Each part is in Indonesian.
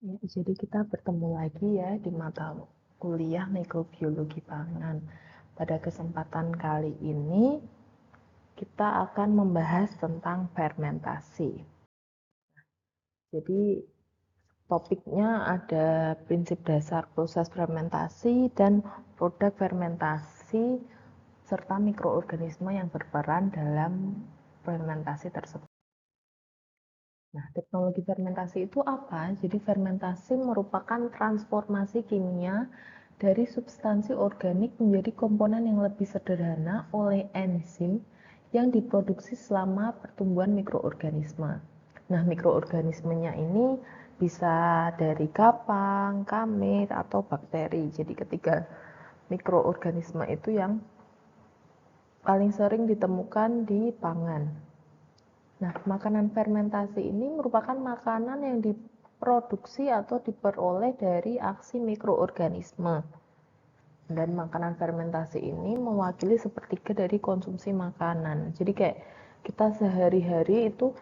Ya, jadi kita bertemu lagi ya di mata kuliah mikrobiologi pangan. Pada kesempatan kali ini kita akan membahas tentang fermentasi. Jadi topiknya ada prinsip dasar proses fermentasi dan produk fermentasi serta mikroorganisme yang berperan dalam fermentasi tersebut. Nah, teknologi fermentasi itu apa? Jadi fermentasi merupakan transformasi kimia dari substansi organik menjadi komponen yang lebih sederhana oleh enzim yang diproduksi selama pertumbuhan mikroorganisme. Nah, mikroorganismenya ini bisa dari kapang, kamit, atau bakteri. Jadi ketiga mikroorganisme itu yang paling sering ditemukan di pangan. Nah, makanan fermentasi ini merupakan makanan yang diproduksi atau diperoleh dari aksi mikroorganisme. Dan makanan fermentasi ini mewakili sepertiga dari konsumsi makanan. Jadi kayak kita sehari-hari itu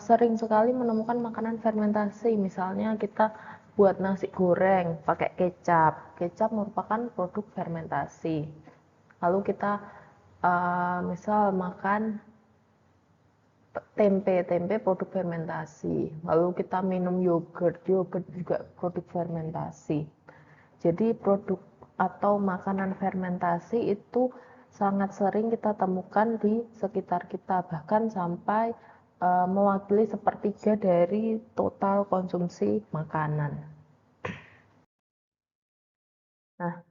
sering sekali menemukan makanan fermentasi. Misalnya kita buat nasi goreng pakai kecap. Kecap merupakan produk fermentasi. Lalu kita misal makan tempe produk fermentasi. Lalu kita minum yogurt juga produk fermentasi. Jadi produk atau makanan fermentasi itu sangat sering kita temukan di sekitar kita, bahkan sampai mewakili sepertiga dari total konsumsi makanan. Nah,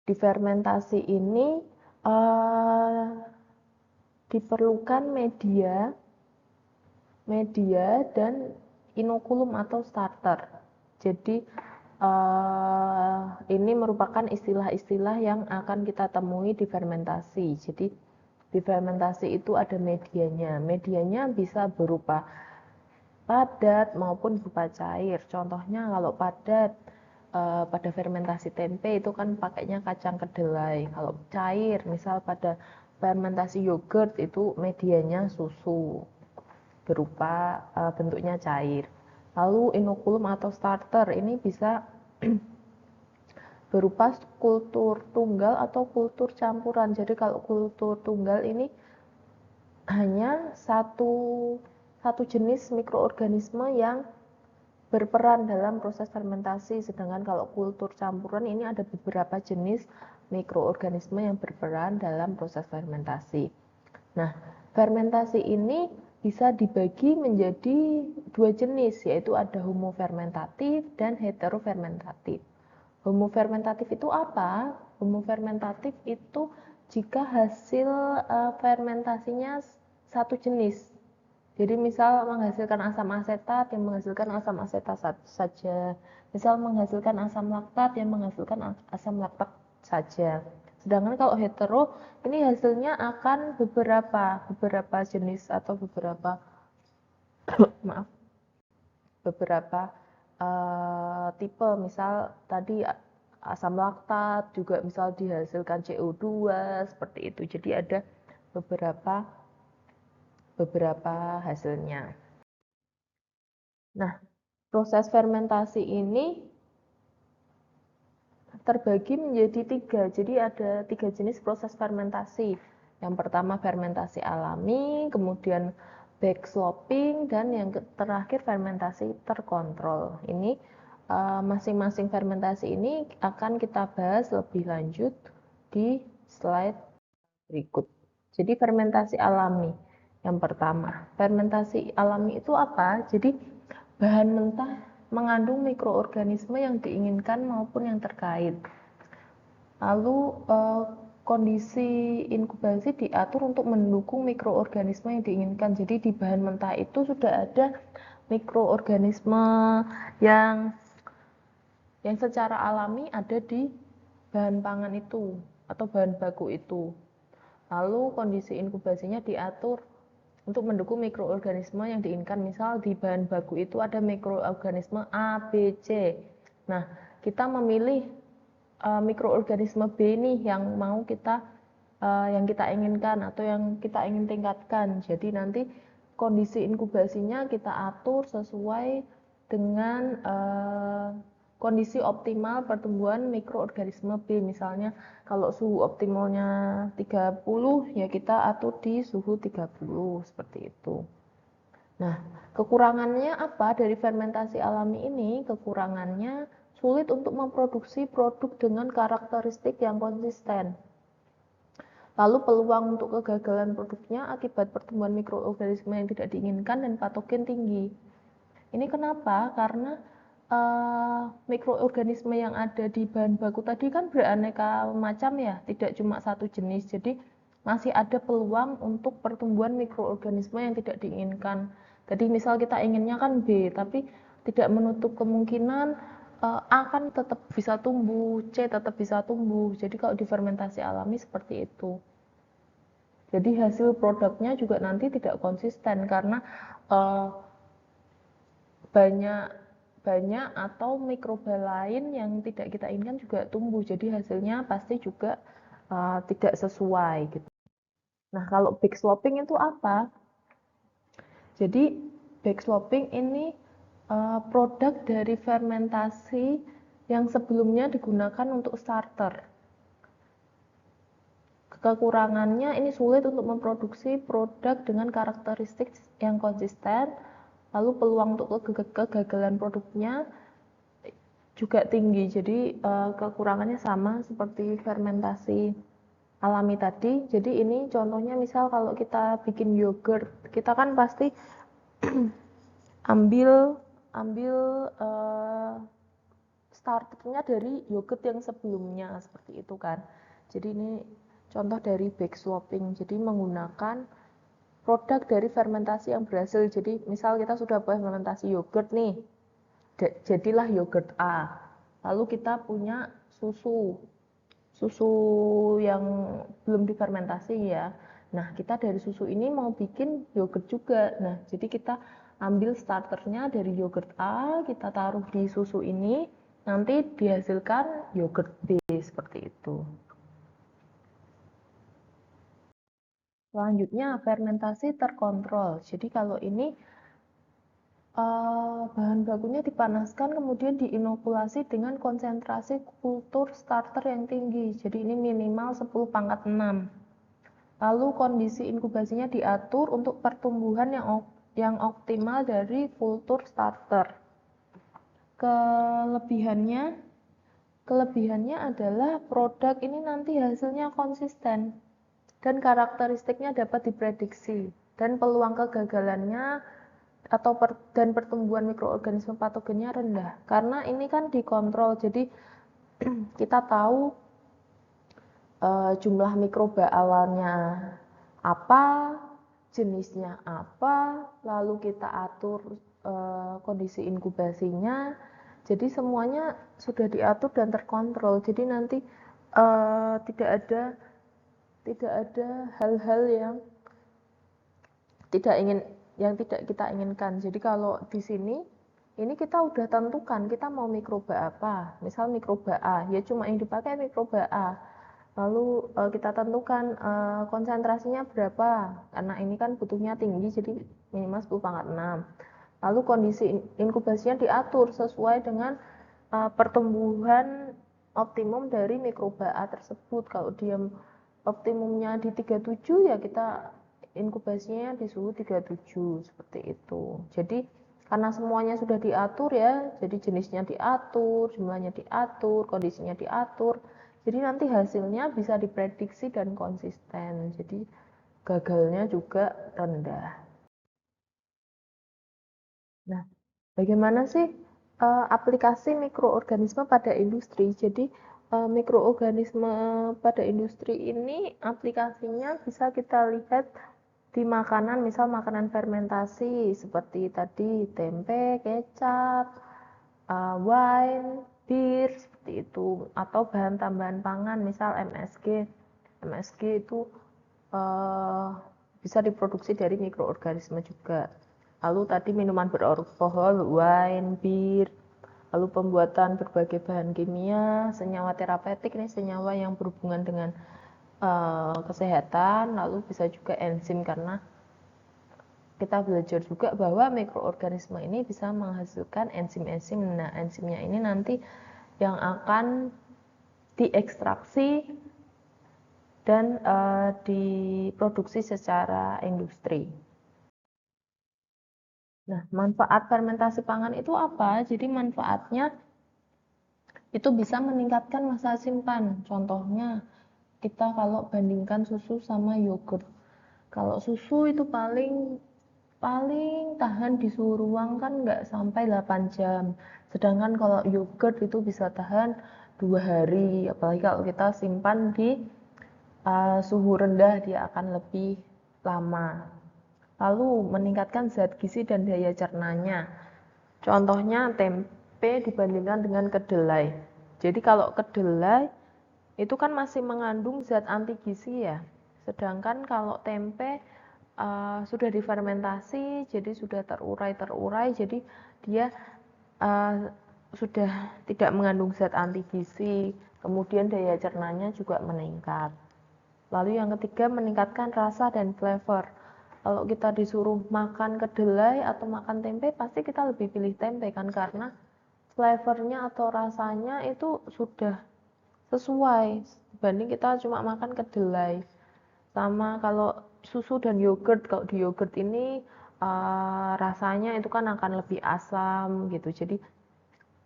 di fermentasi ini diperlukan media dan inokulum atau starter. Jadi ini merupakan istilah-istilah yang akan kita temui di fermentasi. Jadi di fermentasi itu ada medianya. Medianya bisa berupa padat maupun berupa cair. Contohnya kalau padat pada fermentasi tempe itu kan pakainya kacang kedelai. Kalau cair, misal pada fermentasi yogurt itu medianya susu berupa bentuknya cair. Lalu inokulum atau starter ini bisa berupa kultur tunggal atau kultur campuran. Jadi kalau kultur tunggal ini hanya satu jenis mikroorganisme yang berperan dalam proses fermentasi, sedangkan kalau kultur campuran ini ada beberapa jenis mikroorganisme yang berperan dalam proses fermentasi. Nah, fermentasi ini bisa dibagi menjadi dua jenis, yaitu ada homofermentatif dan heterofermentatif. Homofermentatif itu apa? Homofermentatif itu jika hasil fermentasinya satu jenis. Jadi misal menghasilkan asam asetat yang menghasilkan asam asetat saja. Misal menghasilkan asam laktat yang menghasilkan asam laktat saja. Sedangkan kalau hetero ini hasilnya akan beberapa jenis atau beberapa maaf beberapa tipe. Misal tadi asam laktat juga misal dihasilkan CO2 seperti itu. Jadi ada beberapa hasilnya. Nah, proses fermentasi ini terbagi menjadi tiga. Jadi ada tiga jenis proses fermentasi. Yang pertama fermentasi alami, kemudian backsloping, dan yang terakhir fermentasi terkontrol. Ini masing-masing fermentasi ini akan kita bahas lebih lanjut di slide berikut. Jadi fermentasi alami yang pertama. Fermentasi alami itu apa? Jadi bahan mentah mengandung mikroorganisme yang diinginkan maupun yang terkait. Lalu kondisi inkubasi diatur untuk mendukung mikroorganisme yang diinginkan. Jadi di bahan mentah itu sudah ada mikroorganisme yang secara alami ada di bahan pangan itu atau bahan baku itu. Lalu kondisi inkubasinya diatur untuk mendukung mikroorganisme yang diinginkan. Misal di bahan baku itu ada mikroorganisme A, B, C. Nah, kita memilih mikroorganisme B nih yang mau kita yang kita inginkan atau yang kita ingin tingkatkan. Jadi nanti kondisi inkubasinya kita atur sesuai dengan kondisi optimal pertumbuhan mikroorganisme B. Misalnya kalau suhu optimalnya 30 ya kita atur di suhu 30 seperti itu. Nah, kekurangannya apa dari fermentasi alami ini? Kekurangannya sulit untuk memproduksi produk dengan karakteristik yang konsisten. Lalu peluang untuk kegagalan produknya akibat pertumbuhan mikroorganisme yang tidak diinginkan dan patogen tinggi. Ini kenapa? Karena mikroorganisme yang ada di bahan baku tadi kan beraneka macam ya, tidak cuma satu jenis. Jadi masih ada peluang untuk pertumbuhan mikroorganisme yang tidak diinginkan. Jadi misal kita inginnya kan B, tapi tidak menutup kemungkinan A kan tetap bisa tumbuh, C tetap bisa tumbuh. Jadi kalau di fermentasi alami seperti itu. Jadi hasil produknya juga nanti tidak konsisten karena banyak atau mikroba lain yang tidak kita inginkan juga tumbuh. Jadi hasilnya pasti juga tidak sesuai gitu. Nah, kalau backsloping itu apa? Jadi backsloping ini produk dari fermentasi yang sebelumnya digunakan untuk starter. Kekurangannya ini sulit untuk memproduksi produk dengan karakteristik yang konsisten, lalu peluang untuk kegagalan produknya juga tinggi. Jadi kekurangannya sama seperti fermentasi alami tadi. Jadi ini contohnya misal kalau kita bikin yogurt, kita kan pasti ambil starternya dari yogurt yang sebelumnya seperti itu kan. Jadi ini contoh dari backsloping. Jadi menggunakan produk dari fermentasi yang berhasil. Jadi misal kita sudah buat fermentasi yogurt nih, jadilah yogurt A. Lalu kita punya susu yang belum difermentasi ya. Nah, kita dari susu ini mau bikin yogurt juga. Nah, jadi kita ambil starternya dari yogurt A, kita taruh di susu ini, nanti dihasilkan yogurt B seperti itu. Selanjutnya, fermentasi terkontrol. Jadi kalau ini bahan bakunya dipanaskan kemudian diinokulasi dengan konsentrasi kultur starter yang tinggi. Jadi ini minimal 10⁻⁶. Lalu kondisi inkubasinya diatur untuk pertumbuhan yang optimal dari kultur starter. Kelebihannya adalah produk ini nanti hasilnya konsisten dan karakteristiknya dapat diprediksi, dan peluang kegagalannya dan pertumbuhan mikroorganisme patogennya rendah karena ini kan dikontrol. Jadi kita tahu jumlah mikroba awalnya apa, jenisnya apa, lalu kita atur kondisi inkubasinya. Jadi semuanya sudah diatur dan terkontrol. Jadi nanti tidak ada hal-hal yang tidak kita inginkan. Jadi kalau di sini ini kita udah tentukan kita mau mikroba apa. Misal mikroba A, ya cuma yang dipakai mikroba A. Lalu kita tentukan konsentrasinya berapa, karena ini kan butuhnya tinggi, jadi minimal 10⁻⁶. Lalu kondisi inkubasinya diatur sesuai dengan pertumbuhan optimum dari mikroba A tersebut. Kalau dia optimumnya di 37 ya kita inkubasinya di suhu 37 seperti itu. Jadi karena semuanya sudah diatur ya, jadi jenisnya diatur, jumlahnya diatur, kondisinya diatur. Jadi nanti hasilnya bisa diprediksi dan konsisten. Jadi gagalnya juga rendah. Nah, bagaimana sih aplikasi mikroorganisme pada industri? Jadi mikroorganisme pada industri ini aplikasinya bisa kita lihat di makanan, misal makanan fermentasi seperti tadi tempe, kecap, wine, bir seperti itu, atau bahan tambahan pangan misal MSG. MSG itu bisa diproduksi dari mikroorganisme juga. Lalu tadi minuman beralkohol, wine, bir, lalu pembuatan berbagai bahan kimia, senyawa terapeutik, ini senyawa yang berhubungan dengan kesehatan, lalu bisa juga enzim karena kita belajar juga bahwa mikroorganisme ini bisa menghasilkan enzim-enzim. Nah, enzimnya ini nanti yang akan diekstraksi dan diproduksi secara industri. Nah, manfaat fermentasi pangan itu apa? Jadi manfaatnya itu bisa meningkatkan masa simpan. Contohnya, kita kalau bandingkan susu sama yogurt. Kalau susu itu paling tahan di suhu ruang kan nggak sampai 8 jam. Sedangkan kalau yogurt itu bisa tahan 2 hari. Apalagi kalau kita simpan di suhu rendah, dia akan lebih lama. Lalu meningkatkan zat gizi dan daya cernanya. Contohnya tempe dibandingkan dengan kedelai. Jadi kalau kedelai itu kan masih mengandung zat anti gizi ya. Sedangkan kalau tempe sudah difermentasi, jadi sudah terurai, jadi dia sudah tidak mengandung zat anti gizi. Kemudian daya cernanya juga meningkat. Lalu yang ketiga, meningkatkan rasa dan flavor. Kalau kita disuruh makan kedelai atau makan tempe, pasti kita lebih pilih tempe kan, karena flavornya atau rasanya itu sudah sesuai dibanding kita cuma makan kedelai. Sama kalau susu dan yogurt, kalau di yogurt ini rasanya itu kan akan lebih asam gitu. Jadi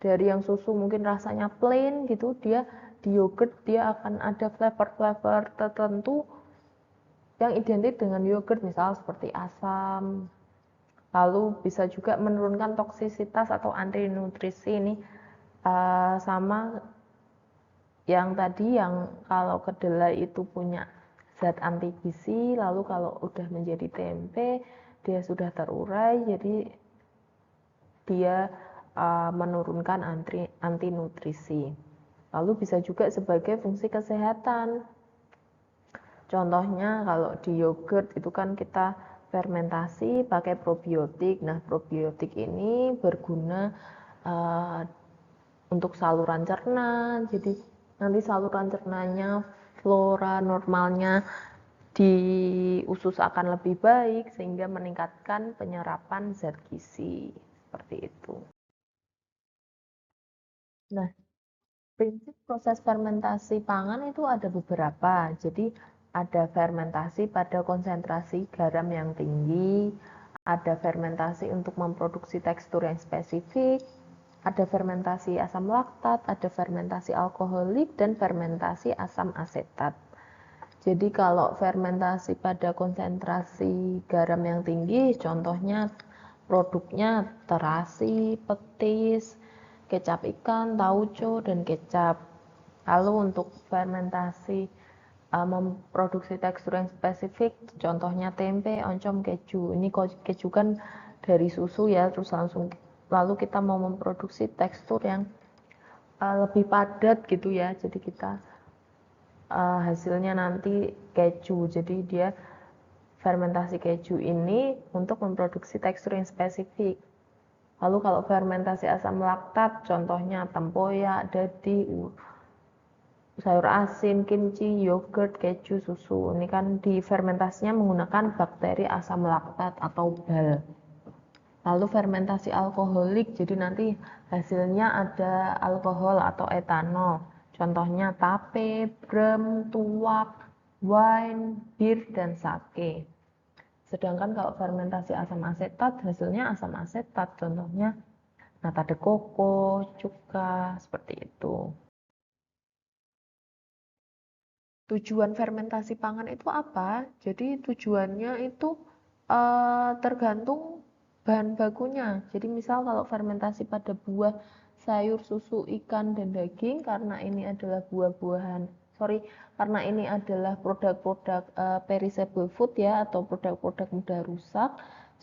dari yang susu mungkin rasanya plain gitu, dia di yogurt dia akan ada flavor-flavor tertentu yang identik dengan yogurt, misal seperti asam. Lalu bisa juga menurunkan toksisitas atau anti nutrisi ini sama yang tadi, yang kalau kedelai itu punya zat anti gizi, lalu kalau udah menjadi tempe dia sudah terurai, jadi dia menurunkan anti nutrisi. Lalu bisa juga sebagai fungsi kesehatan. Contohnya kalau di yogurt itu kan kita fermentasi pakai probiotik. Nah, probiotik ini berguna untuk saluran cerna. Jadi nanti saluran cernanya, flora normalnya di usus akan lebih baik sehingga meningkatkan penyerapan zat gizi. Seperti itu. Nah, prinsip proses fermentasi pangan itu ada beberapa. Jadi ada fermentasi pada konsentrasi garam yang tinggi, ada fermentasi untuk memproduksi tekstur yang spesifik, ada fermentasi asam laktat, ada fermentasi alkoholik, dan fermentasi asam asetat. Jadi kalau fermentasi pada konsentrasi garam yang tinggi, contohnya produknya terasi, petis, kecap ikan, tauco, dan kecap. Lalu untuk fermentasi memproduksi tekstur yang spesifik, contohnya tempe, oncom, keju. Ini keju kan dari susu ya, terus lalu kita mau memproduksi tekstur yang lebih padat gitu ya. Jadi kita hasilnya nanti keju. Jadi dia fermentasi keju ini untuk memproduksi tekstur yang spesifik. Lalu kalau fermentasi asam laktat, contohnya tempoyak, dadi, sayur asin, kimchi, yogurt, keju, susu. Ini kan difermentasinya menggunakan bakteri asam laktat atau BAL. Lalu fermentasi alkoholik, jadi nanti hasilnya ada alkohol atau etanol. Contohnya tape, brem, tuak, wine, bir, dan sake. Sedangkan kalau fermentasi asam asetat, hasilnya asam asetat. Contohnya nata de coco, cuka, seperti itu. Tujuan fermentasi pangan itu apa? Jadi tujuannya itu tergantung bahan bakunya. Jadi misal kalau fermentasi pada buah, sayur, susu, ikan, dan daging, karena ini adalah karena ini adalah produk-produk perishable food ya, atau produk-produk mudah rusak.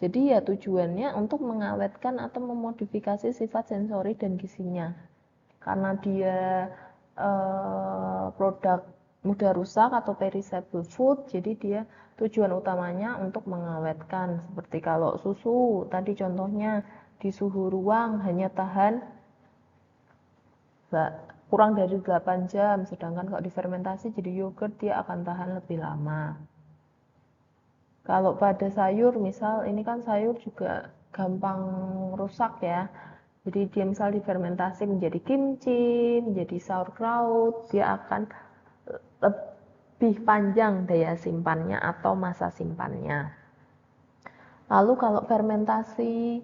Jadi ya tujuannya untuk mengawetkan atau memodifikasi sifat sensori dan gizinya. Karena dia produk mudah rusak atau perishable food, jadi dia tujuan utamanya untuk mengawetkan. Seperti kalau susu tadi contohnya di suhu ruang hanya tahan kurang dari 8 jam, sedangkan kalau difermentasi jadi yogurt dia akan tahan lebih lama. Kalau pada sayur, misal ini kan sayur juga gampang rusak ya. Jadi dia misal difermentasi menjadi kimchi, menjadi sauerkraut, dia akan lebih panjang daya simpannya atau masa simpannya. Lalu kalau fermentasi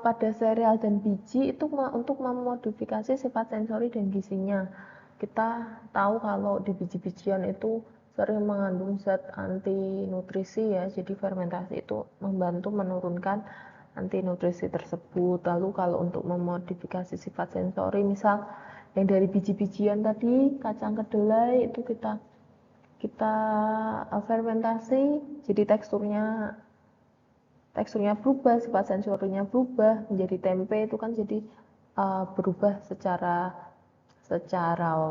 pada sereal dan biji itu untuk memodifikasi sifat sensori dan gizinya. Kita tahu kalau di biji-bijian itu sering mengandung zat anti nutrisi ya, jadi fermentasi itu membantu menurunkan anti nutrisi tersebut. Lalu kalau untuk memodifikasi sifat sensori, misal yang dari biji-bijian tadi, kacang kedelai itu kita kita fermentasi, jadi teksturnya berubah, sifat sensorinya berubah menjadi tempe, itu kan jadi berubah secara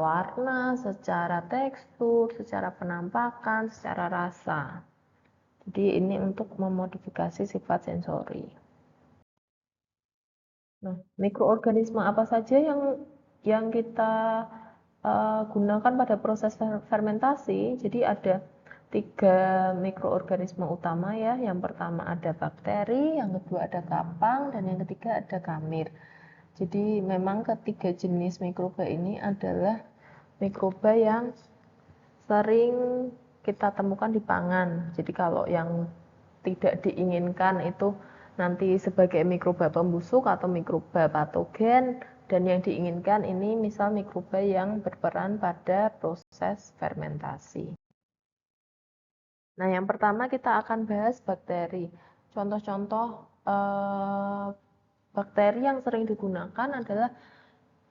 warna, secara tekstur, secara penampakan, secara rasa. Jadi ini untuk memodifikasi sifat sensori. Nah, mikroorganisme apa saja yang kita gunakan pada proses fermentasi? Jadi ada 3 mikroorganisme utama ya. Yang pertama ada bakteri, yang kedua ada kapang, dan yang ketiga ada kamir. Jadi memang ketiga jenis mikroba ini adalah mikroba yang sering kita temukan di pangan. Jadi kalau yang tidak diinginkan itu nanti sebagai mikroba pembusuk atau mikroba patogen, dan yang diinginkan ini misal mikroba yang berperan pada proses fermentasi. Nah, yang pertama kita akan bahas bakteri. Contoh-contoh bakteri yang sering digunakan adalah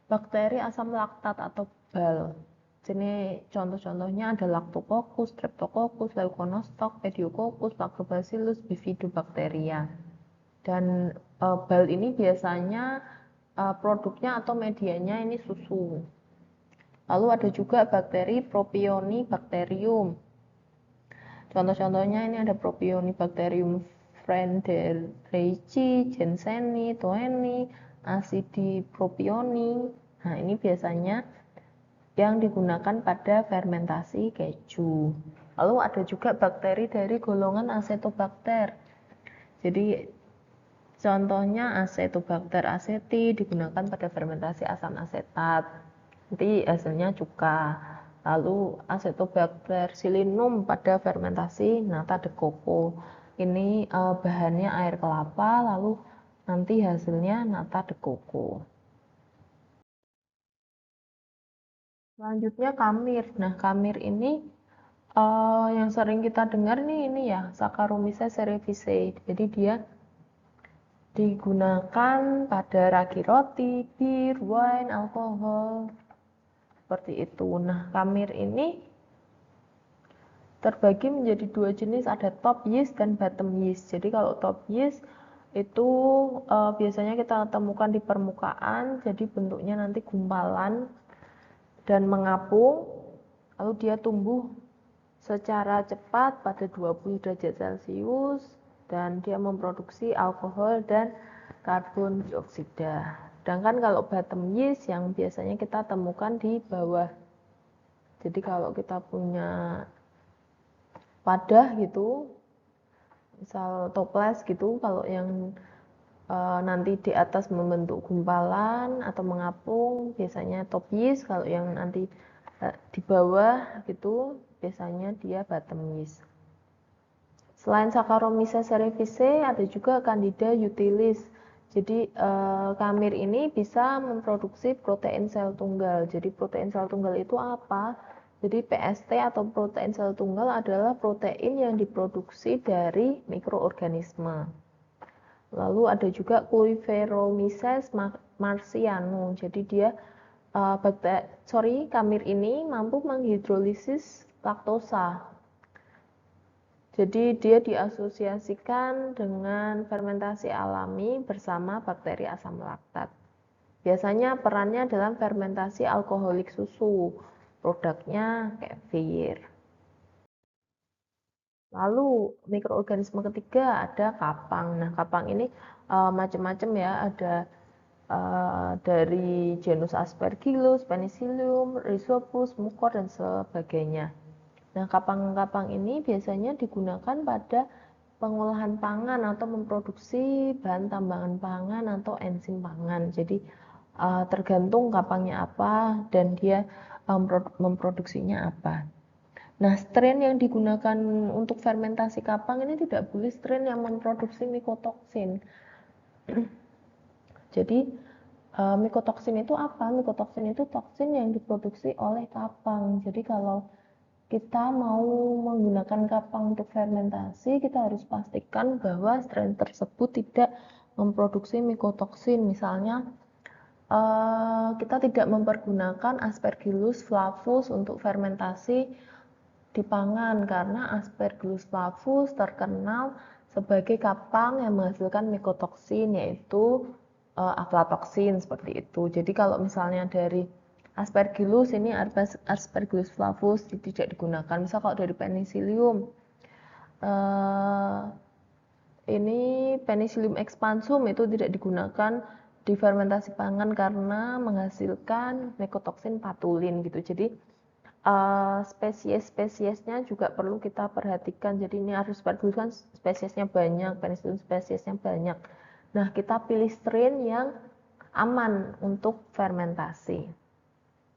bakteri asam laktat atau BAL. Jadi contoh-contohnya ada Lactococcus, Streptococcus, Leuconostoc, Pediococcus, Lactobacillus, Bifidobacteria. Dan BAL ini biasanya produknya atau medianya ini susu. Lalu ada juga bakteri Propionibacterium. Contoh-contohnya ini ada Propionibacterium frontierii, Jensenii, Toenii, Acidipropioni. Nah, ini biasanya yang digunakan pada fermentasi keju. Lalu ada juga bakteri dari golongan Acetobacter. Jadi contohnya Acetobacter aceti digunakan pada fermentasi asam asetat. Nanti hasilnya cuka. Lalu Acetobacter pseudomonas pada fermentasi nata de coco. Ini bahannya air kelapa, lalu nanti hasilnya nata de coco. Selanjutnya kamir. Nah, kamir ini yang sering kita dengar nih ini ya, Saccharomyces cerevisiae. Jadi dia digunakan pada ragi roti, bir, wine, alkohol, seperti itu. Nah, kamir ini terbagi menjadi 2 jenis, ada top yeast dan bottom yeast. Jadi kalau top yeast itu biasanya kita temukan di permukaan, jadi bentuknya nanti gumpalan dan mengapung, lalu dia tumbuh secara cepat pada 20 derajat Celcius dan dia memproduksi alkohol dan karbon dioksida. Sedangkan kalau bottom yeast yang biasanya kita temukan di bawah. Jadi kalau kita punya wadah gitu, misal toples gitu, kalau yang nanti di atas membentuk gumpalan atau mengapung biasanya top yeast, kalau yang nanti di bawah gitu biasanya dia bottom yeast. Selain Saccharomyces cerevisiae ada juga Candida utilis. Jadi kamir ini bisa memproduksi protein sel tunggal. Jadi protein sel tunggal itu apa? Jadi PST atau protein sel tunggal adalah protein yang diproduksi dari mikroorganisme. Lalu ada juga Cluiveromyces marcianum. Jadi dia kamir ini mampu menghidrolisis laktosa. Jadi dia diasosiasikan dengan fermentasi alami bersama bakteri asam laktat. Biasanya perannya dalam fermentasi alkoholik susu. Produknya kefir. Lalu mikroorganisme ketiga ada kapang. Nah, kapang ini macam-macam ya, ada dari genus Aspergillus, Penicillium, Rhizopus, Mucor dan sebagainya. Nah, kapang-kapang ini biasanya digunakan pada pengolahan pangan atau memproduksi bahan tambangan pangan atau enzim pangan. Jadi tergantung kapangnya apa dan dia memproduksinya apa. Nah, strain yang digunakan untuk fermentasi kapang ini tidak boleh strain yang memproduksi mikotoksin. Jadi mikotoksin itu apa? Mikotoksin itu toksin yang diproduksi oleh kapang. Jadi kalau kita mau menggunakan kapang untuk fermentasi, kita harus pastikan bahwa strain tersebut tidak memproduksi mikotoksin. Misalnya kita tidak mempergunakan Aspergillus flavus untuk fermentasi di pangan karena Aspergillus flavus terkenal sebagai kapang yang menghasilkan mikotoksin, yaitu aflatoksin seperti itu. Jadi kalau misalnya dari Aspergillus ini Aspergillus flavus tidak digunakan. Misal kalau dari Penicillium ini Penicillium expansum itu tidak digunakan di fermentasi pangan karena menghasilkan mikotoksin patulin gitu. Jadi spesies-spesiesnya juga perlu kita perhatikan. Jadi ini Aspergillus kan spesiesnya banyak, Penicillium spesiesnya banyak. Nah, kita pilih strain yang aman untuk fermentasi.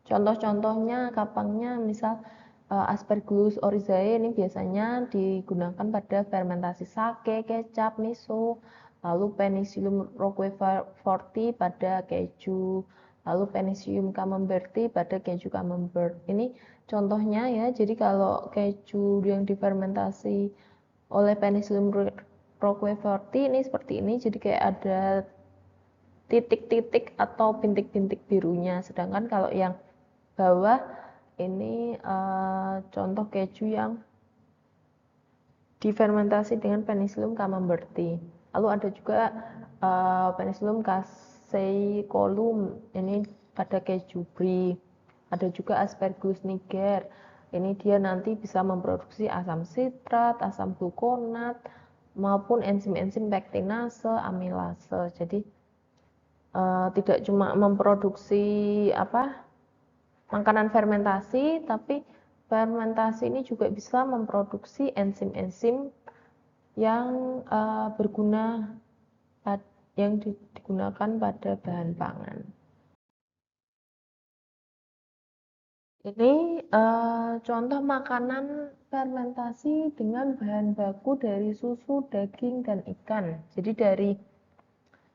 Contoh-contohnya kapangnya misal Aspergillus oryzae ini biasanya digunakan pada fermentasi sake, kecap, miso, lalu Penicillium roqueforti pada keju, lalu Penicillium camemberti pada keju camembert. Ini contohnya ya, jadi kalau keju yang difermentasi oleh Penicillium roqueforti ini seperti ini, jadi kayak ada titik-titik atau bintik-bintik birunya, sedangkan kalau yang bawah ini contoh keju yang difermentasi dengan Penicillium camemberti. Lalu ada juga Penicillium casecolum ini pada keju brie. Ada juga Aspergillus niger. Ini dia nanti bisa memproduksi asam sitrat, asam glukonat maupun enzim-enzim pektinase, amilase. Jadi tidak cuma memproduksi makanan fermentasi, tapi fermentasi ini juga bisa memproduksi enzim-enzim yang berguna yang digunakan pada bahan pangan. Ini contoh makanan fermentasi dengan bahan baku dari susu, daging, dan ikan. Jadi dari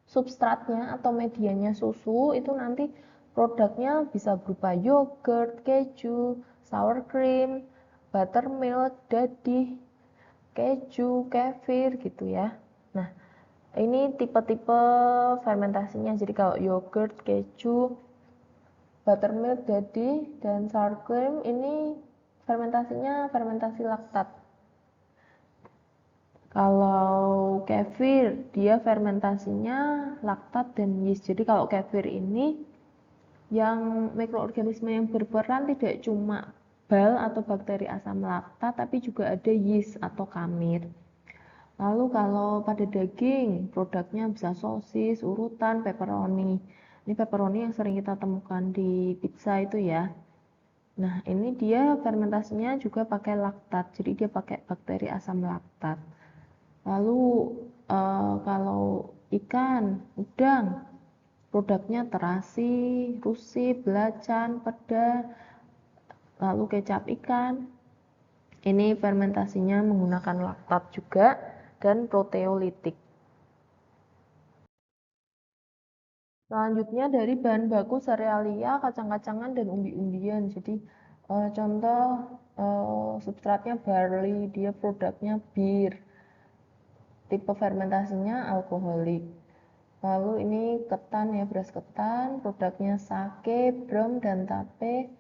substratnya atau medianya susu itu nanti produknya bisa berupa yogurt, keju, sour cream, buttermilk, dadih, keju, kefir gitu ya. Nah, ini tipe-tipe fermentasinya. Jadi kalau yogurt, keju, buttermilk, dadih, dan sour cream ini fermentasinya fermentasi laktat. Kalau kefir, dia fermentasinya laktat dan yeast. Jadi kalau kefir ini yang mikroorganisme yang berperan tidak cuma bal atau bakteri asam laktat, tapi juga ada yeast atau kamir. Lalu kalau pada daging, produknya bisa sosis, urutan, pepperoni. Ini pepperoni yang sering kita temukan di pizza itu ya. Nah, ini dia fermentasinya juga pakai laktat, jadi dia pakai bakteri asam laktat. Lalu kalau ikan, udang, produknya terasi, rusip, belacan, peda, lalu kecap ikan. Ini fermentasinya menggunakan laktat juga dan proteolitik. Selanjutnya dari bahan baku serealia, kacang-kacangan, dan umbi-umbian. Jadi contoh substratnya barley, dia produknya bir. Tipe fermentasinya alkoholik. Lalu ini ketan ya, beras ketan, produknya sake, brom, dan tape.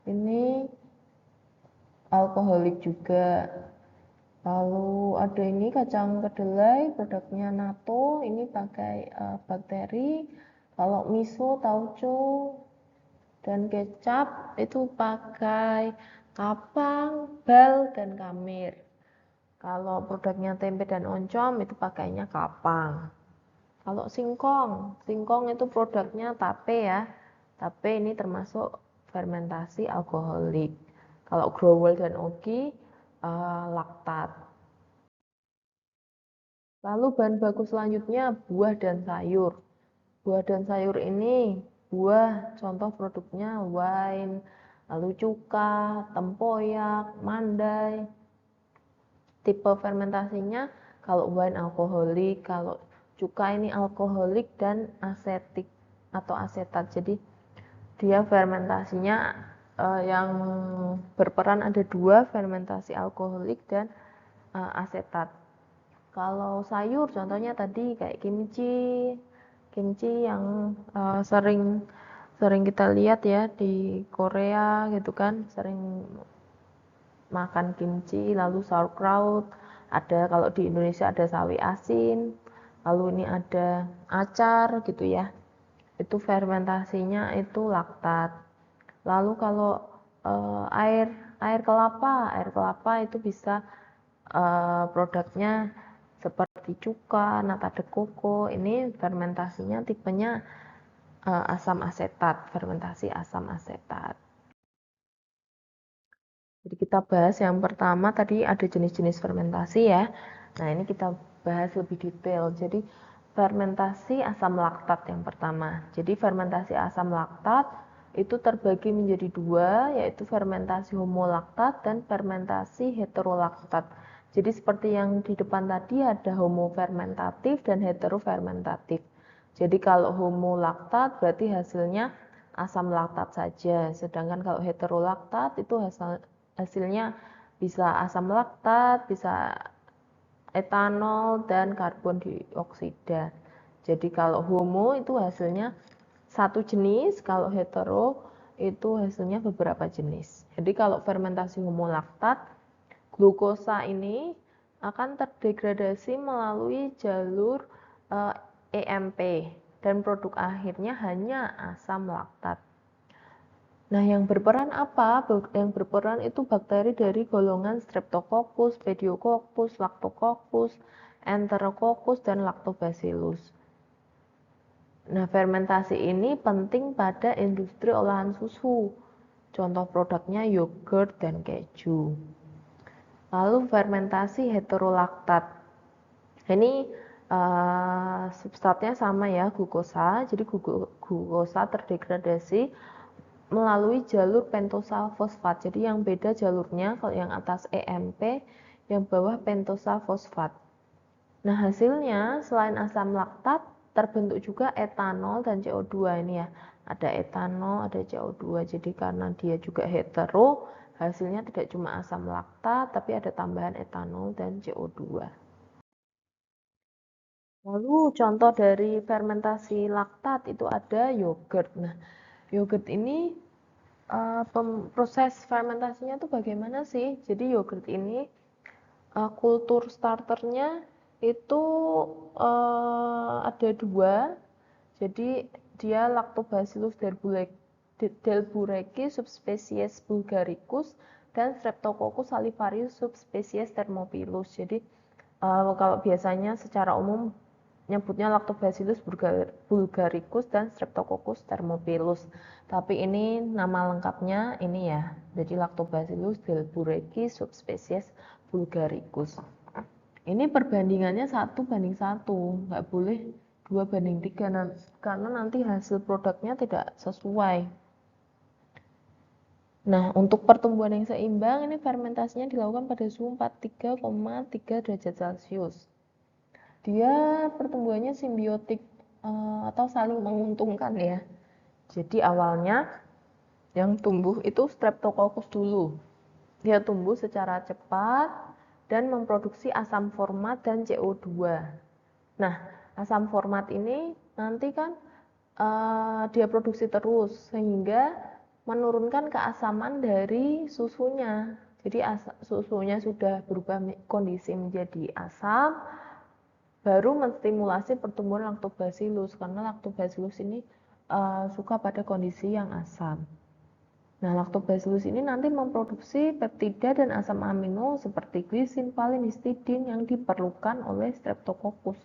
Ini alkoholik juga. Lalu ada ini kacang kedelai, produknya natto, ini pakai bakteri. Kalau miso, tauco, dan kecap itu pakai kapang, bal, dan kamir. Kalau produknya tempe dan oncom itu pakainya kapang. Kalau singkong, singkong itu produknya tape ya. Tape ini termasuk fermentasi alkoholik. Kalau growel dan ogi laktat. Lalu bahan baku selanjutnya buah dan sayur. Buah dan sayur ini buah contoh produknya wine, lalu cuka, tempoyak, mandai. Tipe fermentasinya kalau wine alkoholik, kalau cuka ini alkoholik dan asetik atau asetat. Jadi dia fermentasinya yang berperan ada dua, fermentasi alkoholik dan asetat. Kalau sayur contohnya tadi kayak kimchi yang sering kita lihat ya di Korea gitu kan, sering makan kimchi, lalu sauerkraut, ada kalau di Indonesia ada sawi asin, lalu ini ada acar gitu ya. Itu fermentasinya itu laktat. Lalu kalau air kelapa itu bisa produknya seperti cuka, nata de coco. Ini fermentasinya tipenya asam asetat, fermentasi asam asetat. Jadi kita bahas yang pertama tadi ada jenis-jenis fermentasi ya. Nah ini kita bahas lebih detail. Jadi fermentasi asam laktat yang pertama. Jadi fermentasi asam laktat itu terbagi menjadi dua, yaitu fermentasi homolaktat dan fermentasi heterolaktat. Jadi seperti yang di depan tadi ada homofermentatif dan heterofermentatif. Jadi kalau homolaktat berarti hasilnya asam laktat saja, sedangkan kalau heterolaktat itu hasilnya bisa asam laktat, bisa etanol dan karbon dioksida. Jadi kalau homo itu hasilnya satu jenis, kalau hetero itu hasilnya beberapa jenis. Jadi kalau fermentasi homolaktat, glukosa ini akan terdegradasi melalui jalur EMP dan produk akhirnya hanya asam laktat. Nah, yang berperan apa? Yang berperan itu bakteri dari golongan Streptococcus, Pediococcus, Lactococcus, Enterococcus, dan Lactobacillus. Nah, fermentasi ini penting pada industri olahan susu. Contoh produknya yogurt dan keju. Lalu fermentasi heterolaktat. Ini substratnya sama ya, glukosa. Jadi glukosa terdegradasi melalui jalur pentosa fosfat. Jadi yang beda jalurnya, kalau yang atas EMP, yang bawah pentosa fosfat. Nah, hasilnya selain asam laktat terbentuk juga etanol dan CO2 ini ya. Ada etanol, ada CO2. Jadi karena dia juga hetero, hasilnya tidak cuma asam laktat, tapi ada tambahan etanol dan CO2. Lalu contoh dari fermentasi laktat itu ada yogurt. Nah, yogurt ini proses fermentasinya tuh bagaimana sih? Jadi yogurt ini kultur starternya itu ada dua. Jadi dia Lactobacillus delbrueckii subspesies bulgaricus dan Streptococcus salivarius subspesies thermophilus. Jadi kalau biasanya secara umum nyebutnya Lactobacillus bulgaricus dan Streptococcus thermophilus. Tapi ini nama lengkapnya ini ya. Jadi Lactobacillus delbrueckii subspesies bulgaricus. Ini perbandingannya 1:1, nggak boleh 2:3 karena nanti hasil produknya tidak sesuai. Nah, untuk pertumbuhan yang seimbang ini fermentasinya dilakukan pada suhu 43,3 derajat Celcius. Dia pertumbuhannya simbiotik atau saling menguntungkan ya. Jadi awalnya yang tumbuh itu Streptococcus dulu. Dia tumbuh secara cepat dan memproduksi asam format dan CO2. Nah, asam format ini nanti kan dia produksi terus sehingga menurunkan keasaman dari susunya. Jadi susunya sudah berubah kondisi menjadi asam, baru menstimulasi pertumbuhan Lactobacillus karena Lactobacillus ini suka pada kondisi yang asam. Nah, Lactobacillus ini nanti memproduksi peptida dan asam amino seperti glisin, valin, histidin yang diperlukan oleh Streptococcus.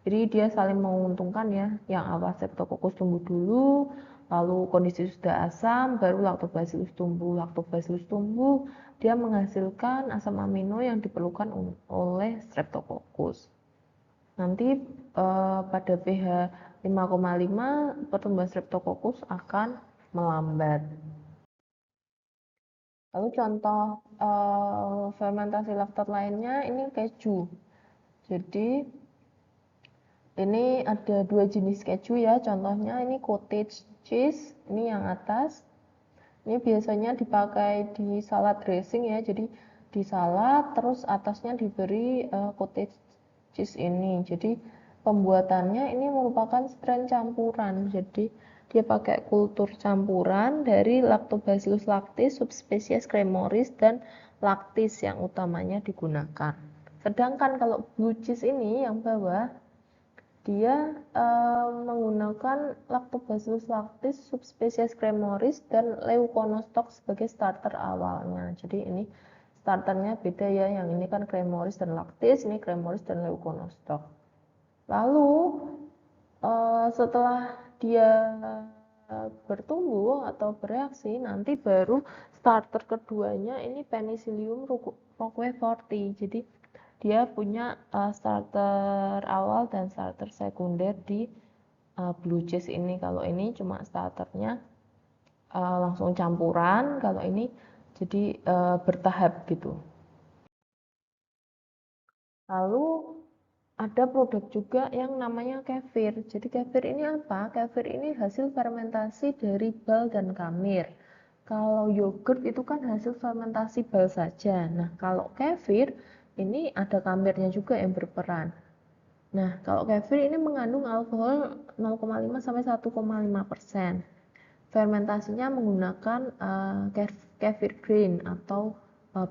Jadi dia saling menguntungkan ya. Yang awal Streptococcus tumbuh dulu, lalu kondisi sudah asam, baru Lactobacillus tumbuh. Lactobacillus tumbuh, dia menghasilkan asam amino yang diperlukan oleh Streptococcus. Nanti pada pH 5,5 pertumbuhan Streptococcus akan melambat. Lalu contoh fermentasi laktat lainnya ini keju. Jadi ini ada dua jenis keju ya, contohnya ini cottage cheese, ini yang atas. Ini biasanya dipakai di salad dressing ya, jadi di salad terus atasnya diberi cottage cheese ini. Jadi pembuatannya ini merupakan strain campuran, jadi dia pakai kultur campuran dari Lactobacillus lactis, subspesies Cremoris, dan lactis yang utamanya digunakan. Sedangkan kalau blue cheese ini yang bawah, dia menggunakan Lactobacillus lactis, subspesies Cremoris, dan Leuconostoc sebagai starter awalnya. Jadi ini starternya beda ya, yang ini kan Cremoris dan lactis, ini Cremoris dan Leuconostoc. Lalu setelah dia bertumbuh atau bereaksi, nanti baru starter keduanya ini Penicillium roqueforti. Jadi dia punya starter awal dan starter sekunder di blue cheese ini. Kalau ini cuma starternya langsung campuran, kalau ini jadi bertahap gitu. Lalu ada produk juga yang namanya kefir. Jadi kefir ini apa? Kefir ini hasil fermentasi dari bal dan kamir. Kalau yogurt itu kan hasil fermentasi bal saja. Nah, kalau kefir ini ada kamirnya juga yang berperan. Nah, kalau kefir ini mengandung alkohol 0,5 sampai 1,5%. Fermentasinya menggunakan kefir grain atau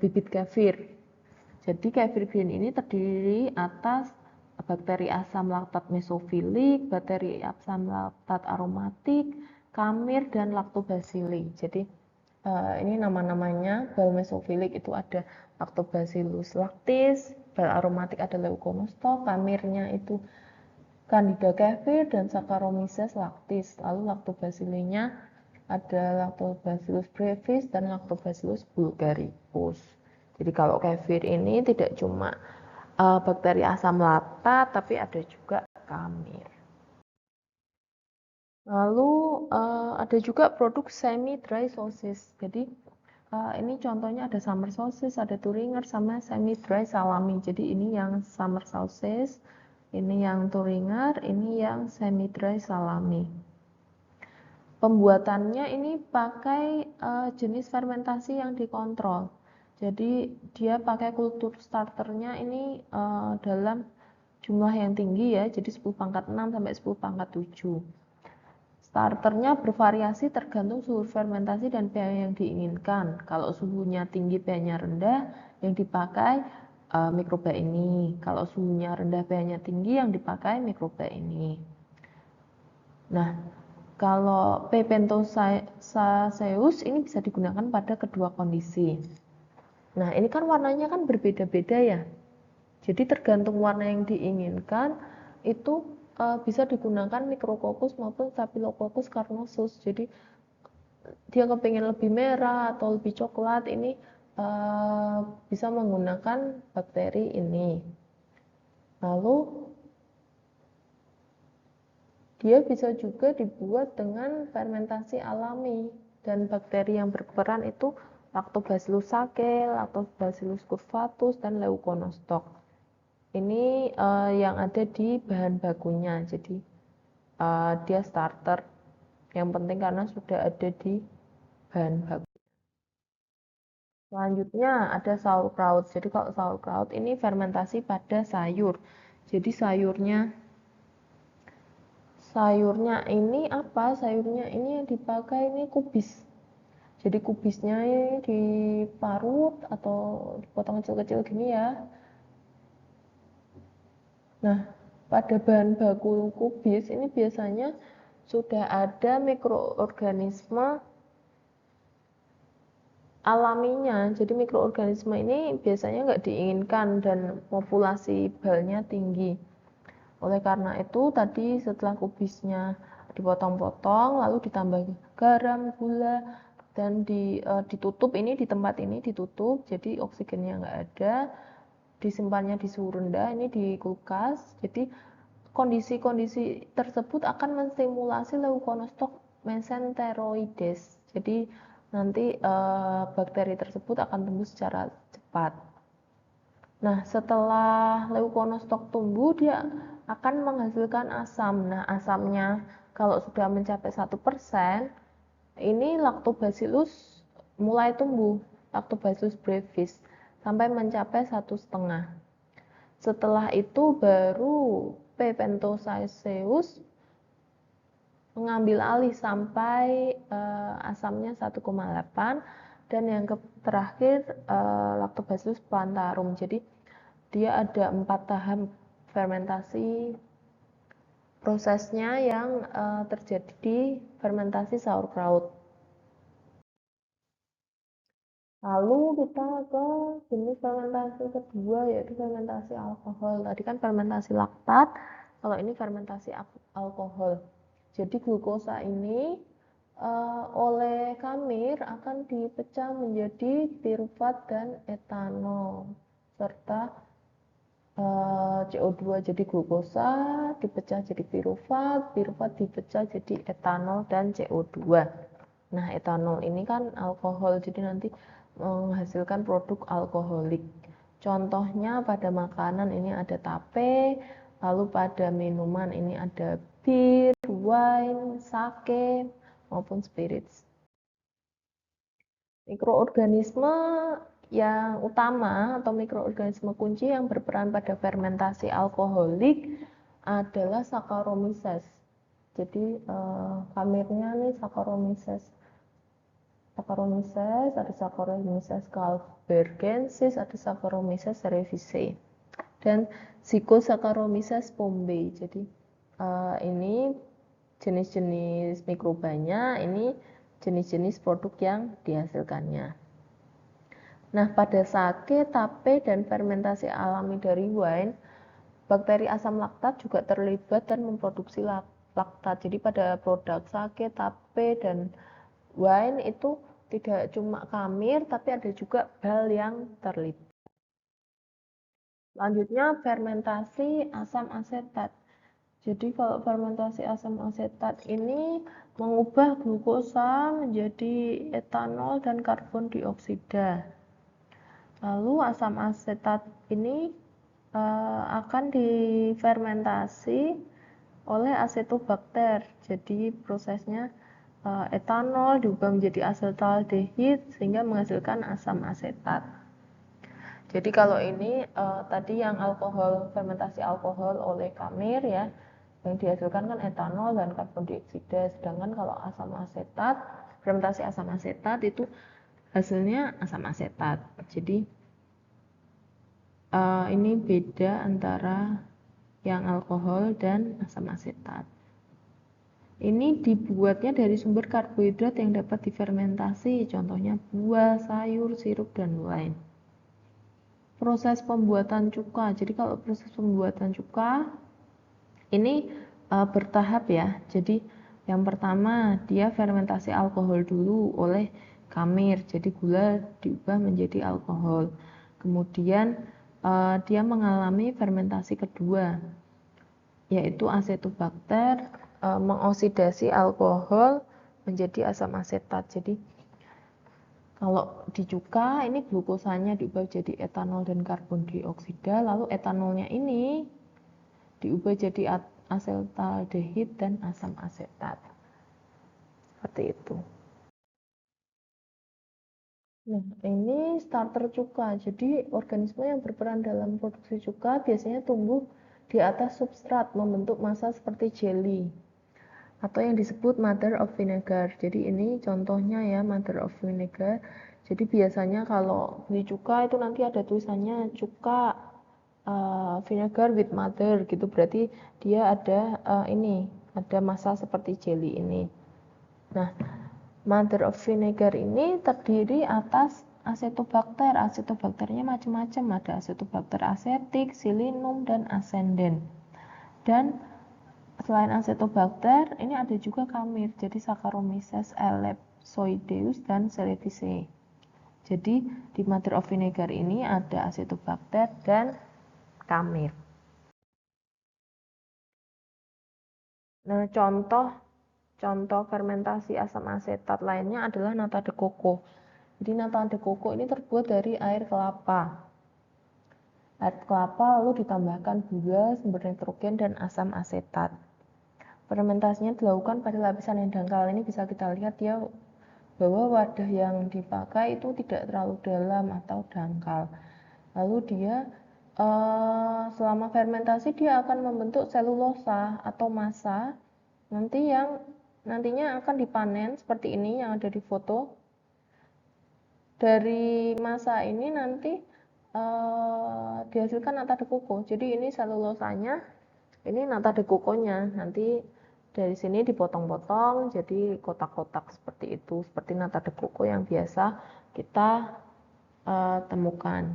bibit kefir. Jadi kefir green ini terdiri atas bakteri asam laktat mesofilik, bakteri asam laktat aromatik, kamir, dan lactobacilli. Jadi ini nama-namanya. Bal mesofilik itu ada Lactobacillus lactis, bal aromatik ada Leuconostoc, kamirnya itu Candida kefir dan Saccharomyces lactis. Lalu lactobacillinya ada Lactobacillus brevis dan Lactobacillus bulgaricus. Jadi kalau kefir ini tidak cuma bakteri asam laktat, tapi ada juga kamir. Lalu ada juga produk semi dry sausage. Jadi ini contohnya ada summer sausage, ada Thuringer, sama semi dry salami. Jadi ini yang summer sausage, ini yang Thuringer, ini yang semi dry salami. Pembuatannya ini pakai jenis fermentasi yang dikontrol. Jadi dia pakai kultur starternya ini dalam jumlah yang tinggi ya, jadi 10⁻⁶ sampai 10⁻⁷. Starternya bervariasi tergantung suhu fermentasi dan pH yang diinginkan. Kalau suhunya tinggi, pH-nya rendah, yang dipakai mikroba ini. Kalau suhunya rendah, pH-nya tinggi, yang dipakai mikroba ini. Nah, kalau P. pentosaceus ini bisa digunakan pada kedua kondisi. Nah, ini kan warnanya kan berbeda-beda ya. Jadi tergantung warna yang diinginkan itu bisa digunakan Micrococcus maupun Staphylococcus carnosus. Jadi dia kepingin lebih merah atau lebih coklat, ini bisa menggunakan bakteri ini. Lalu dia bisa juga dibuat dengan fermentasi alami, dan bakteri yang berperan itu Lactobacillus sakei, Lactobacillus curvatus, dan Leuconostoc. Ini yang ada di bahan bakunya, jadi dia starter yang penting karena sudah ada di bahan baku. Selanjutnya ada sauerkraut. Jadi kalau sauerkraut ini fermentasi pada sayur. Jadi sayurnya ini apa? Sayurnya ini yang dipakai ini kubis. Jadi kubisnya ini diparut atau dipotong kecil-kecil gini ya. Nah, pada bahan baku kubis ini biasanya sudah ada mikroorganisme alaminya. Jadi mikroorganisme ini biasanya nggak diinginkan dan populasi balnya tinggi. Oleh karena itu tadi setelah kubisnya dipotong-potong lalu ditambah garam, gula, dan ditutup, ini di tempat ini ditutup jadi oksigennya nggak ada, disimpannya di suhu rendah, ini di kulkas. Jadi kondisi-kondisi tersebut akan menstimulasi leukonostoc mesenteroides. Jadi nanti bakteri tersebut akan tumbuh secara cepat. Nah, setelah leukonostoc tumbuh, dia akan menghasilkan asam. Nah, asamnya kalau sudah mencapai 1%, ini lactobacillus mulai tumbuh, Lactobacillus brevis, sampai mencapai 1,5. Setelah itu baru P. pentosaiceus mengambil alih sampai asamnya 1,8, dan yang terakhir Lactobacillus plantarum. Jadi dia ada 4 tahap fermentasi prosesnya yang terjadi di fermentasi sauerkraut. Lalu kita ke jenis fermentasi kedua, yaitu fermentasi alkohol. Tadi kan fermentasi laktat, kalau ini fermentasi alkohol. Jadi glukosa ini oleh kamir akan dipecah menjadi piruvat dan etanol, serta CO2 jadi glukosa, dipecah jadi piruvat, piruvat dipecah jadi etanol dan CO2. Nah, etanol ini kan alkohol, jadi nanti menghasilkan produk alkoholik. Contohnya pada makanan ini ada tape, lalu pada minuman ini ada bir, wine, sake, maupun spirits. Mikroorganisme yang utama atau mikroorganisme kunci yang berperan pada fermentasi alkoholik adalah Saccharomyces. Jadi kamirnya nih Saccharomyces. Saccharomyces, ada Saccharomyces calbergensis, ada Saccharomyces cerevisiae, dan Zygosacharomyces bombay. Jadi ini jenis-jenis mikrobanya, ini jenis-jenis produk yang dihasilkannya. Nah, pada sake, tape, dan fermentasi alami dari wine, bakteri asam laktat juga terlibat dan memproduksi laktat. Jadi pada produk sake, tape, dan wine itu tidak cuma kamir, tapi ada juga bal yang terlibat. Selanjutnya fermentasi asam asetat. Jadi kalau fermentasi asam asetat ini mengubah glukosa menjadi etanol dan karbon dioksida. Lalu asam asetat ini akan difermentasi oleh acetobacter. Jadi prosesnya etanol diubah menjadi asetaldehid sehingga menghasilkan asam asetat. Jadi kalau ini tadi yang alkohol, fermentasi alkohol oleh kamir ya, yang dihasilkan kan etanol dan karbon dioksida. Sedangkan kalau asam asetat, fermentasi asam asetat itu hasilnya asam asetat. Jadi ini beda antara yang alkohol dan asam asetat. Ini dibuatnya dari sumber karbohidrat yang dapat difermentasi, contohnya buah, sayur, sirup, dan wine. Proses pembuatan cuka. Jadi kalau proses pembuatan cuka ini bertahap ya. Jadi yang pertama dia fermentasi alkohol dulu oleh kamir. Jadi gula diubah menjadi alkohol. Kemudian dia mengalami fermentasi kedua, yaitu acetobacter mengoksidasi alkohol menjadi asam asetat. Jadi kalau di cuka ini glukosanya diubah jadi etanol dan karbon dioksida, lalu etanolnya ini diubah jadi asetaldehid dan asam asetat. Seperti itu. Nah, ini starter cuka. Jadi organisme yang berperan dalam produksi cuka biasanya tumbuh di atas substrat membentuk massa seperti jelly atau yang disebut mother of vinegar. Jadi ini contohnya ya, mother of vinegar. Jadi biasanya kalau beli cuka itu nanti ada tulisannya cuka vinegar with mother gitu, berarti dia ada ada massa seperti jelly ini. Nah, mother of vinegar ini terdiri atas acetobacter. Acetobacternya macam-macam, ada acetobacter acetic, silinum, dan ascendent. Dan selain Acetobacter, ini ada juga kamir, jadi Saccharomyces ellipsoideus dan Cerevisiae. Jadi di mother of vinegar ini ada Acetobacter dan kamir. Nah, contoh fermentasi asam asetat lainnya adalah nata de coco. Jadi nata de coco ini terbuat dari air kelapa. Air kelapa lalu ditambahkan gula, sumber nitrogen, dan asam asetat. Fermentasinya dilakukan pada lapisan yang dangkal. Ini bisa kita lihat ya bahwa wadah yang dipakai itu tidak terlalu dalam atau dangkal. Lalu dia selama fermentasi dia akan membentuk selulosa atau massa nantinya akan dipanen seperti ini yang ada di foto. Dari massa ini nanti dihasilkan nata de coco. Jadi ini selulosanya, ini nata de coconya. Nanti dari sini dipotong-potong jadi kotak-kotak seperti itu, seperti nata de coco yang biasa kita temukan.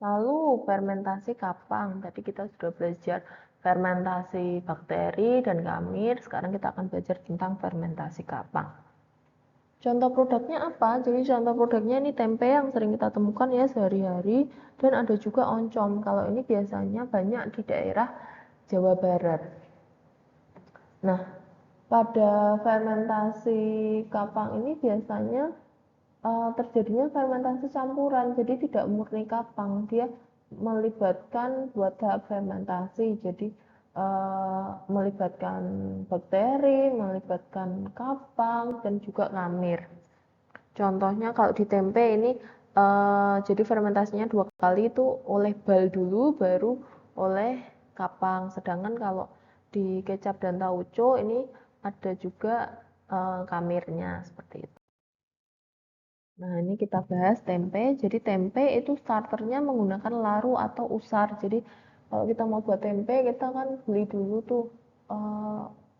Lalu fermentasi kapang. Tadi kita sudah belajar fermentasi bakteri dan kamir. Sekarang kita akan belajar tentang fermentasi kapang. Contoh produknya apa? Jadi contoh produknya ini tempe yang sering kita temukan ya sehari-hari, dan ada juga oncom. Kalau ini biasanya banyak di daerah Jawa Barat. Nah, pada fermentasi kapang ini biasanya terjadinya fermentasi campuran, jadi tidak murni kapang. Dia melibatkan dua tahap fermentasi, jadi melibatkan bakteri, melibatkan kapang, dan juga kamir. Contohnya kalau di tempe ini jadi fermentasinya 2 kali, itu oleh bal dulu baru oleh kapang. Sedangkan kalau di kecap dan tauco ini ada juga kamirnya seperti itu. Nah, ini kita bahas tempe. Jadi tempe itu starternya menggunakan laru atau usar. Jadi kalau kita mau buat tempe, kita kan beli dulu tuh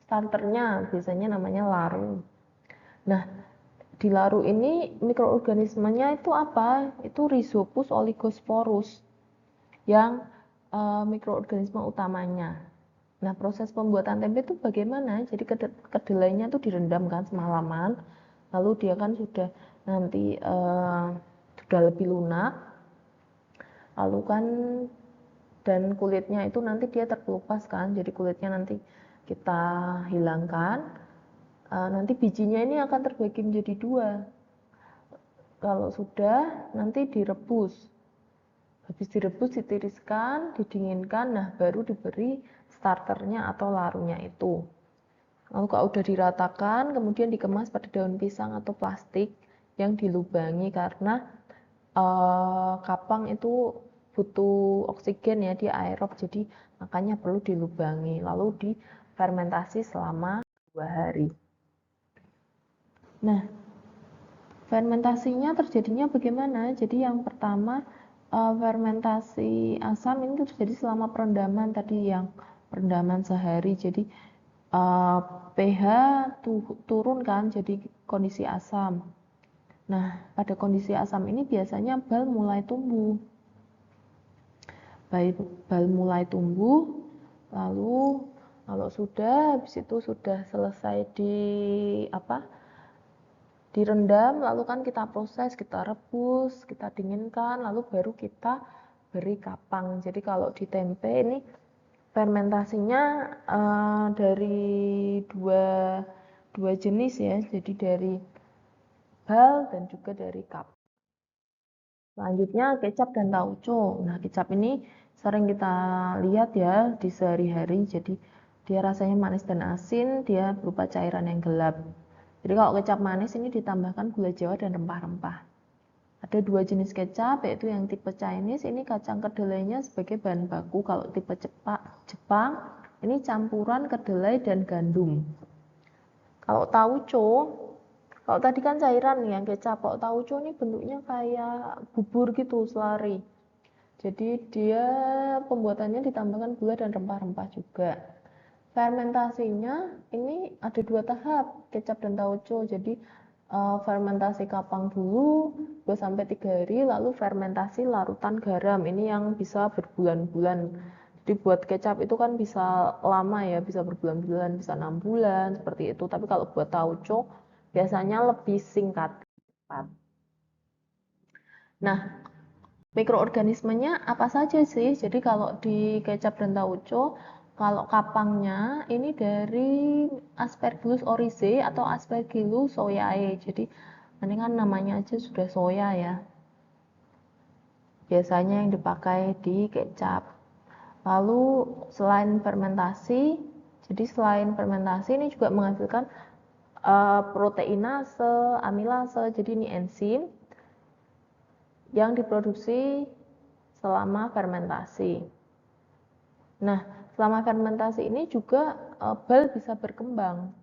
starternya, biasanya namanya laru. Nah, di laru ini mikroorganismenya itu apa? Itu Rhizopus oligosporus yang mikroorganisme utamanya. Nah, proses pembuatan tempe itu bagaimana? Jadi kedelainya itu direndam kan semalaman, lalu dia kan sudah nanti sudah lebih lunak, lalu kan dan kulitnya itu nanti dia terkelupas kan, jadi kulitnya nanti kita hilangkan. Nanti bijinya ini akan terbagi menjadi 2. Kalau sudah, nanti direbus. Habis direbus, ditiriskan, didinginkan, nah baru diberi starternya atau larunya itu. Lalu kalau udah diratakan, kemudian dikemas pada daun pisang atau plastik yang dilubangi karena kapang itu butuh oksigen ya, dia aerob, jadi makanya perlu dilubangi. Lalu difermentasi selama 2 hari. Nah, fermentasinya terjadinya bagaimana? Jadi yang pertama fermentasi asam ini terjadi selama perendaman tadi, yang perendaman sehari. Jadi pH turun kan, jadi kondisi asam. Nah, pada kondisi asam ini biasanya bal mulai tumbuh. Bal mulai tumbuh, lalu kalau habis itu sudah selesai direndam, lalu kan kita proses, kita rebus, kita dinginkan, lalu baru kita beri kapang. Jadi kalau di tempe ini fermentasinya dari dua jenis ya, jadi dari bal dan juga dari kapang. Selanjutnya kecap dan tauco. Nah, kecap ini sering kita lihat ya di sehari-hari, jadi dia rasanya manis dan asin, dia berupa cairan yang gelap. Jadi kalau kecap manis ini ditambahkan gula jawa dan rempah-rempah. Ada 2 jenis kecap, yaitu yang tipe Chinese, ini kacang kedelainya sebagai bahan baku. Kalau tipe Jepang, ini campuran kedelai dan gandum. Kalau tauco, kalau tadi kan cairan yang kecap, kalau tauco ini bentuknya kayak bubur gitu, selari. Jadi dia pembuatannya ditambahkan gula dan rempah-rempah juga. Fermentasinya ini ada 2 tahap, kecap dan tauco. Jadi fermentasi kapang dulu 2-3 hari, lalu fermentasi larutan garam. Ini yang bisa berbulan-bulan. Jadi Jadi buat kecap itu kan bisa lama ya, bisa berbulan-bulan, bisa 6 bulan seperti itu. Tapi kalau buat tauco biasanya lebih singkat. Nah, mikroorganismenya apa saja sih? Jadi kalau di kecap dan tauco, kalau kapangnya ini dari Aspergillus oryzae atau Aspergillus soyae. Jadi ini kan namanya aja sudah soya ya. Biasanya yang dipakai di kecap. Lalu selain fermentasi, jadi selain fermentasi ini juga menghasilkan proteinase, amilase, jadi ini enzim yang diproduksi selama fermentasi. Nah, selama fermentasi ini juga bal bisa berkembang.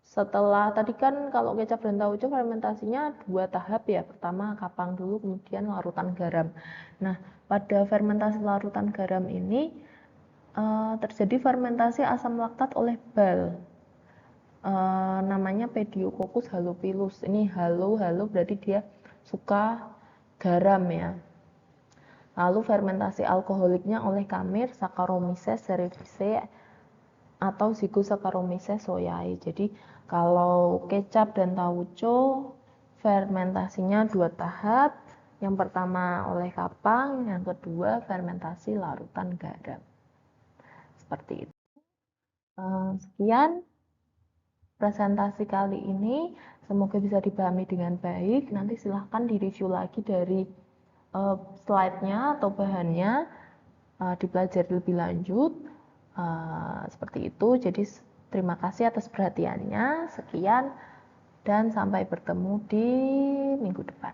Setelah tadi kan kalau kecap dan tauco fermentasinya 2 tahap ya. Pertama kapang dulu, kemudian larutan garam. Nah, pada fermentasi larutan garam ini terjadi fermentasi asam laktat oleh bal. Namanya Pediococcus halopilus. Ini halo berarti dia suka garam ya. Lalu fermentasi alkoholiknya oleh Khamir, Saccharomyces cerevisiae atau Zygosaccharomyces soyae. Jadi kalau kecap dan tauco fermentasinya 2 tahap. Yang pertama oleh kapang, yang kedua fermentasi larutan garam. Seperti itu. Sekian presentasi kali ini, semoga bisa dipahami dengan baik. Nanti silahkan direview lagi dari slide-nya atau bahannya, dipelajari lebih lanjut. Seperti itu. Jadi terima kasih atas perhatiannya. Sekian dan sampai bertemu di minggu depan.